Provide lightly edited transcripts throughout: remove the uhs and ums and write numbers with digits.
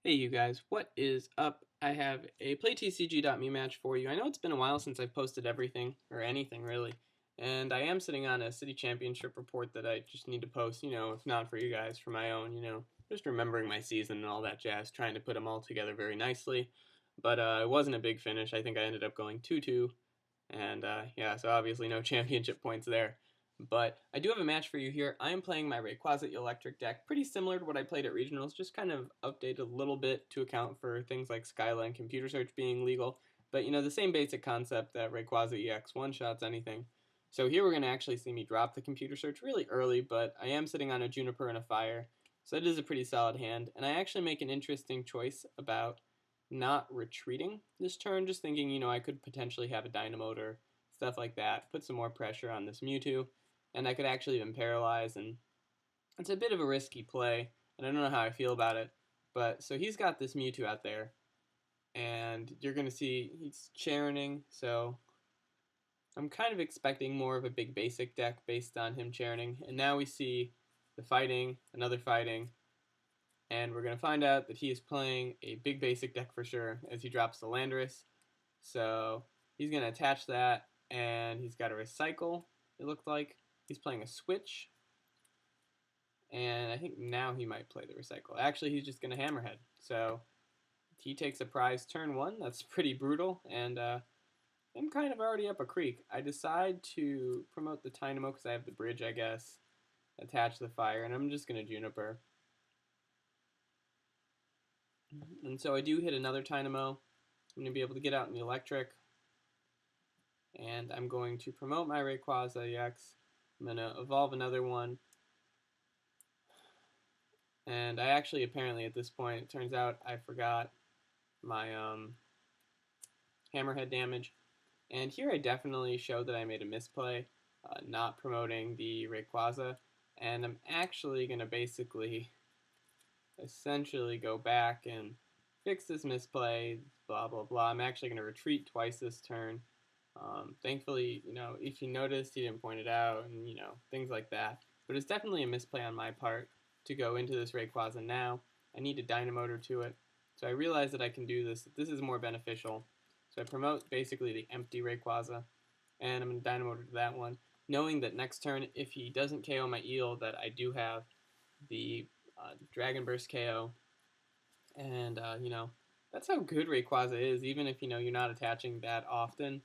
Hey you guys, what is up? I have a PlayTCG.me match for you. I know it's been a while since I've posted everything, or anything really, and I am sitting on a city championship report that I just need to post, if not for you guys, for my own, just remembering my season and all that jazz, trying to put them all together very nicely. But it wasn't a big finish. I think I ended up going 2-2, and yeah, so obviously no championship points there. But I do have a match for you here. I am playing my Rayquaza Electric deck, pretty similar to what I played at Regionals, just kind of updated a little bit to account for things like Skyla and Computer Search being legal. But the same basic concept that Rayquaza EX one-shots anything. So here we're going to actually see me drop the Computer Search really early, but I am sitting on a Juniper and a Fire, so it is a pretty solid hand. And I actually make an interesting choice about not retreating this turn, just thinking, I could potentially have a Dynamote or stuff like that, put some more pressure on this Mewtwo, and I could actually even paralyze, and it's a bit of a risky play, and I don't know how I feel about it, but so he's got this Mewtwo out there, and you're going to see he's Charaning, so I'm kind of expecting more of a big basic deck based on him Charaning, and now we see the fighting, another fighting, and we're going to find out that he is playing a big basic deck for sure as he drops the Landorus, so he's going to attach that, and he's got a Recycle, it looked like. He's playing a Switch, and I think now he might play the Recycle. Actually, he's just going to Hammerhead. So he takes a prize turn one. That's pretty brutal, and I'm kind of already up a creek. I decide to promote the Dynamo because I have the bridge, I guess, attach the fire, and I'm just going to Juniper. And so I do hit another Dynamo. I'm going to be able to get out in the Electric, and I'm going to promote my Rayquaza EX. I'm going to evolve another one. And I actually, apparently at this point, it turns out I forgot my Hammerhead damage. And here I definitely showed that I made a misplay, not promoting the Rayquaza. And I'm actually going to basically, essentially go back and fix this misplay, blah, blah, blah. I'm actually going to retreat twice this turn. Thankfully, if you noticed, he didn't point it out, and, things like that. But it's definitely a misplay on my part to go into this Rayquaza now. I need a Dynamotor to it. So I realize that I can do this. This is more beneficial. So I promote basically the empty Rayquaza, and I'm going to Dynamotor to that one, knowing that next turn, if he doesn't KO my Eel, that I do have the Dragon Burst KO. And, that's how good Rayquaza is, even if, you're not attaching that often.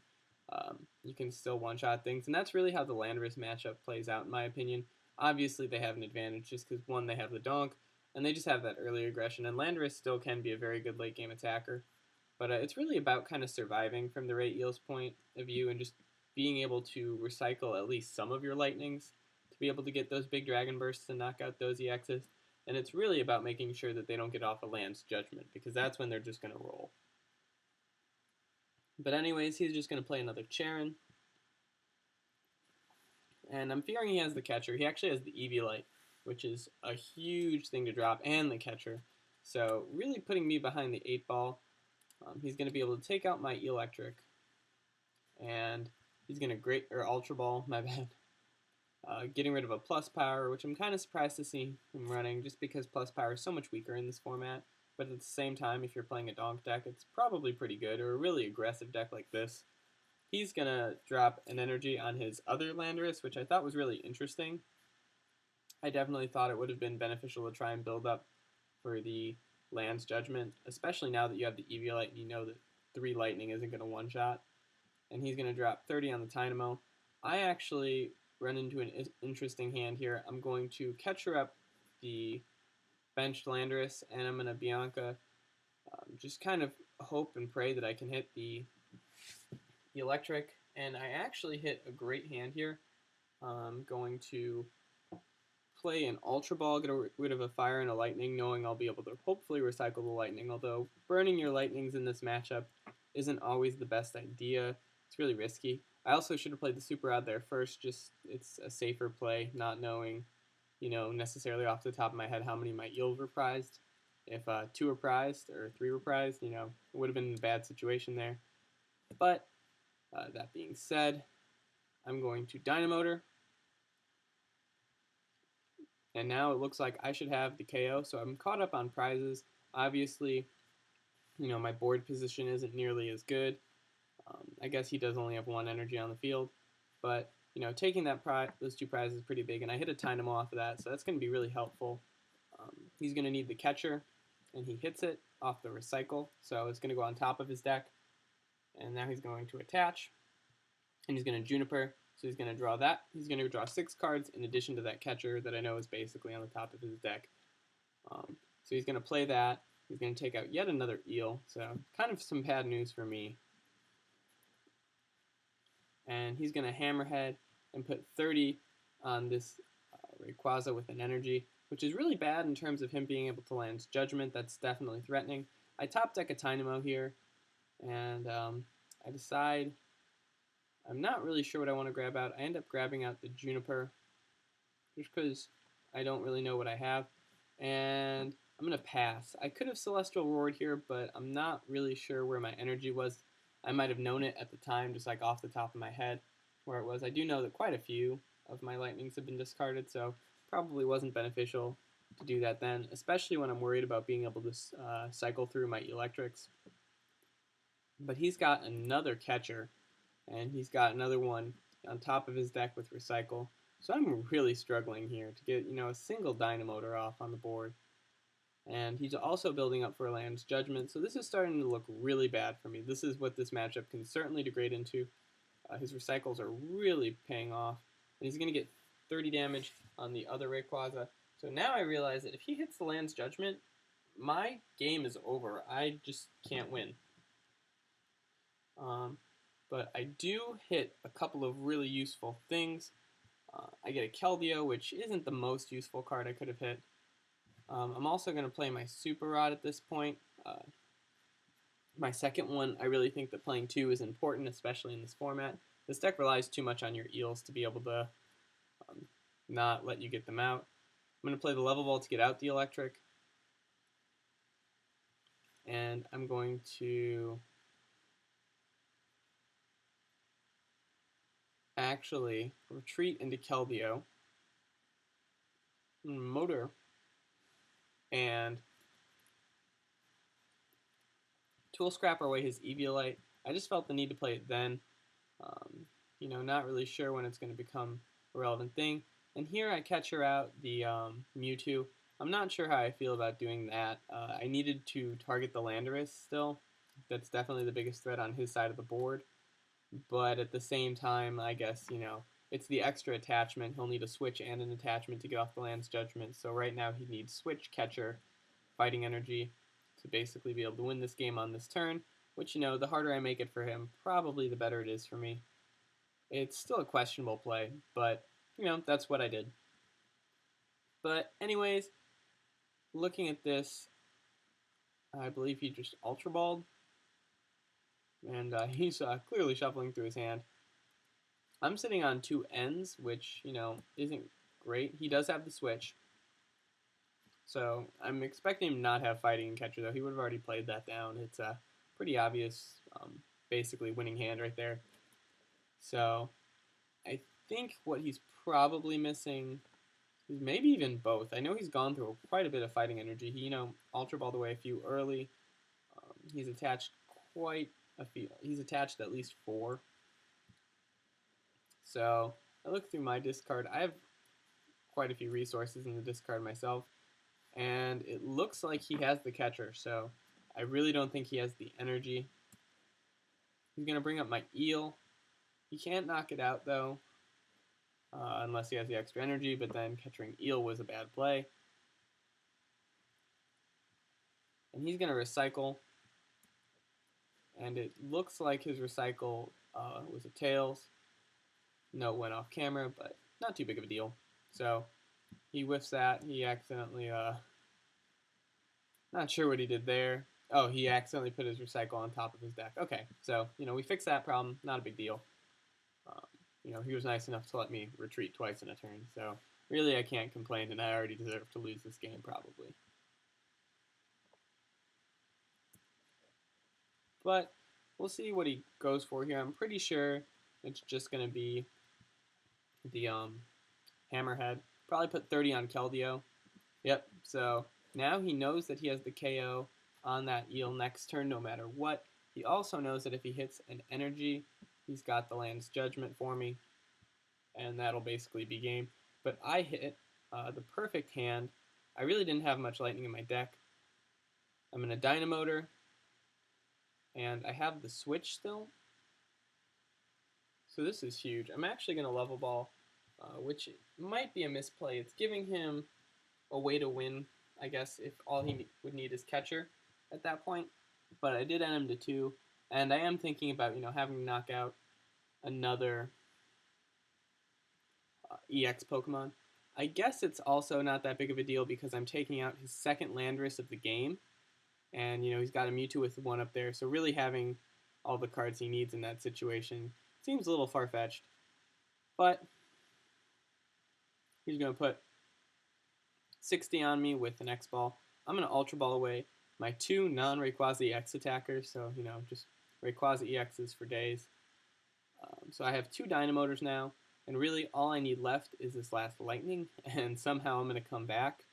You can still one-shot things, and that's really how the Landorus matchup plays out, in my opinion. Obviously, they have an advantage just because, one, they have the Donk, and they just have that early aggression, and Landorus still can be a very good late-game attacker. But it's really about kind of surviving from the Ray Eel's point of view and just being able to recycle at least some of your Lightnings to be able to get those big Dragon Bursts and knock out those EXs. And it's really about making sure that they don't get off a Land's Judgment, because that's when they're just going to roll. But anyways, he's just going to play another Charon. And I'm fearing he has the catcher. He actually has the Eviolite, which is a huge thing to drop, and the catcher. So really putting me behind the 8-ball. He's going to be able to take out my Electric. And he's going to Ultra Ball, my bad. Getting rid of a Plus Power, which I'm kind of surprised to see him running, just because Plus Power is so much weaker in this format. But at the same time, if you're playing a Donk deck, it's probably pretty good, or a really aggressive deck like this. He's going to drop an energy on his other Landorus, which I thought was really interesting. I definitely thought it would have been beneficial to try and build up for the Land's Judgment, especially now that you have the Eviolite and you know that 3 Lightning isn't going to one-shot. And he's going to drop 30 on the Dynamo. I actually run into an interesting hand here. I'm going to catcher up the benched Landorus, and I'm going to Bianca. Just kind of hope and pray that I can hit the Electric, and I actually hit a great hand here. I'm going to play an Ultra Ball, get rid of a Fire and a Lightning, knowing I'll be able to hopefully recycle the Lightning, although burning your Lightnings in this matchup isn't always the best idea. It's really risky. I also should have played the Super Rod there first, just it's a safer play, not knowing, necessarily off the top of my head how many my Eels were prized. If 2 were prized or 3 were prized, it would have been a bad situation there. But that being said, I'm going to Dynamotor. And now it looks like I should have the KO, so I'm caught up on prizes. Obviously, my board position isn't nearly as good. I guess he does only have one energy on the field, but taking those two prizes is pretty big, and I hit a Dynamo off of that, so that's going to be really helpful. He's going to need the catcher, and he hits it off the recycle, so it's going to go on top of his deck, and now he's going to attach, and he's going to Juniper, so he's going to draw that. He's going to draw 6 cards in addition to that catcher that I know is basically on the top of his deck. So he's going to play that. He's going to take out yet another eel, so kind of some bad news for me. And he's going to Hammerhead and put 30 on this Rayquaza with an energy, which is really bad in terms of him being able to land Judgment. That's definitely threatening. I top deck a Dynamo here, and I decide I'm not really sure what I want to grab out. I end up grabbing out the Juniper, just because I don't really know what I have, and I'm going to pass. I could have Celestial Roared here, but I'm not really sure where my energy was. I might have known it at the time, just like off the top of my head, where it was. I do know that quite a few of my Lightnings have been discarded, so probably wasn't beneficial to do that then, especially when I'm worried about being able to cycle through my Electrics. But he's got another catcher, and he's got another one on top of his deck with Recycle. So I'm really struggling here to get, a single Dynamotor off on the board. And he's also building up for a Land's Judgment, so this is starting to look really bad for me. This is what this matchup can certainly degrade into. His Recycles are really paying off, and he's going to get 30 damage on the other Rayquaza. So now I realize that if he hits the Land's Judgment, my game is over. I just can't win. But I do hit a couple of really useful things. I get a Keldeo, which isn't the most useful card I could have hit. I'm also going to play my Super Rod at this point. My second one, I really think that playing 2 is important, especially in this format. This deck relies too much on your eels to be able to not let you get them out. I'm going to play the Level Ball to get out the Electric. And I'm going to actually retreat into Keldeo, Motor, and Tool Scrapper away his Eviolite. I just felt the need to play it then. Not really sure when it's going to become a relevant thing. And here I catch her out the Mewtwo. I'm not sure how I feel about doing that. I needed to target the Landorus still. That's definitely the biggest threat on his side of the board. But at the same time, I guess, it's the extra attachment. He'll need a switch and an attachment to get off the Land's Judgment. So right now he needs switch, catcher, fighting energy to basically be able to win this game on this turn. Which, the harder I make it for him, probably the better it is for me. It's still a questionable play, but, that's what I did. But anyways, looking at this, I believe he just Ultra Balled. And he's clearly shuffling through his hand. I'm sitting on 2 ends, which, isn't great. He does have the switch. So I'm expecting him not have fighting and catcher, though. He would have already played that down. It's a pretty obvious, basically winning hand right there. So I think what he's probably missing is maybe even both. I know he's gone through quite a bit of fighting energy. He, Ultra Balled away a few early. He's attached quite a few. He's attached at least 4. So I look through my discard. I have quite a few resources in the discard myself, and it looks like he has the catcher, so I really don't think he has the energy. He's going to bring up my eel. He can't knock it out, though, unless he has the extra energy, but then catching eel was a bad play. And he's going to recycle, and it looks like his recycle was a tails. No, it went off camera, but not too big of a deal. So he whiffs that. He accidentally, not sure what he did there. Oh, he accidentally put his recycle on top of his deck. Okay, so, we fixed that problem. Not a big deal. He was nice enough to let me retreat twice in a turn. So really, I can't complain, and I already deserve to lose this game, probably. But we'll see what he goes for here. I'm pretty sure it's just going to be the Hammerhead. Probably put 30 on Keldeo. Yep, so Now he knows that he has the KO on that eel next turn no matter what. He also knows that if he hits an energy, he's got the land's judgment for me, and that'll basically be game. But I hit the perfect hand. I really didn't have much lightning in my deck. I'm in a Dynamotor, and I have the switch still. So this is huge. I'm actually going to level ball, which might be a misplay. It's giving him a way to win, I guess, if all he would need is catcher at that point. But I did end him to 2, and I am thinking about, having to knock out another EX Pokemon. I guess it's also not that big of a deal because I'm taking out his second Landorus of the game, and he's got a Mewtwo with 1 up there, so really having all the cards he needs in that situation seems a little far-fetched. But he's going to put 60 on me with an X-Ball. I'm going to Ultra Ball away my 2 non-Rayquaza EX attackers, so, just Rayquaza EXs for days. So I have 2 Dynamotors now, and really all I need left is this last Lightning, and somehow I'm going to come back.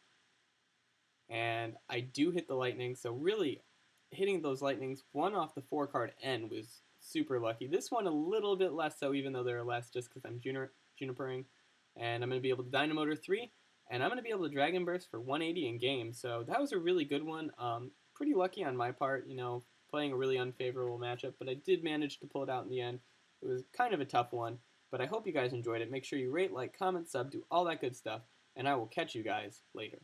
And I do hit the Lightning, so really hitting those Lightnings, 1 off the 4-card end was super lucky. This one a little bit less so, even though there are less, just because I'm Junipering. And I'm going to be able to Dynamotor 3, and I'm going to be able to Dragon Burst for 180 in game. So that was a really good one. Pretty lucky on my part, playing a really unfavorable matchup, but I did manage to pull it out in the end. It was kind of a tough one, but I hope you guys enjoyed it. Make sure you rate, like, comment, sub, do all that good stuff, and I will catch you guys later.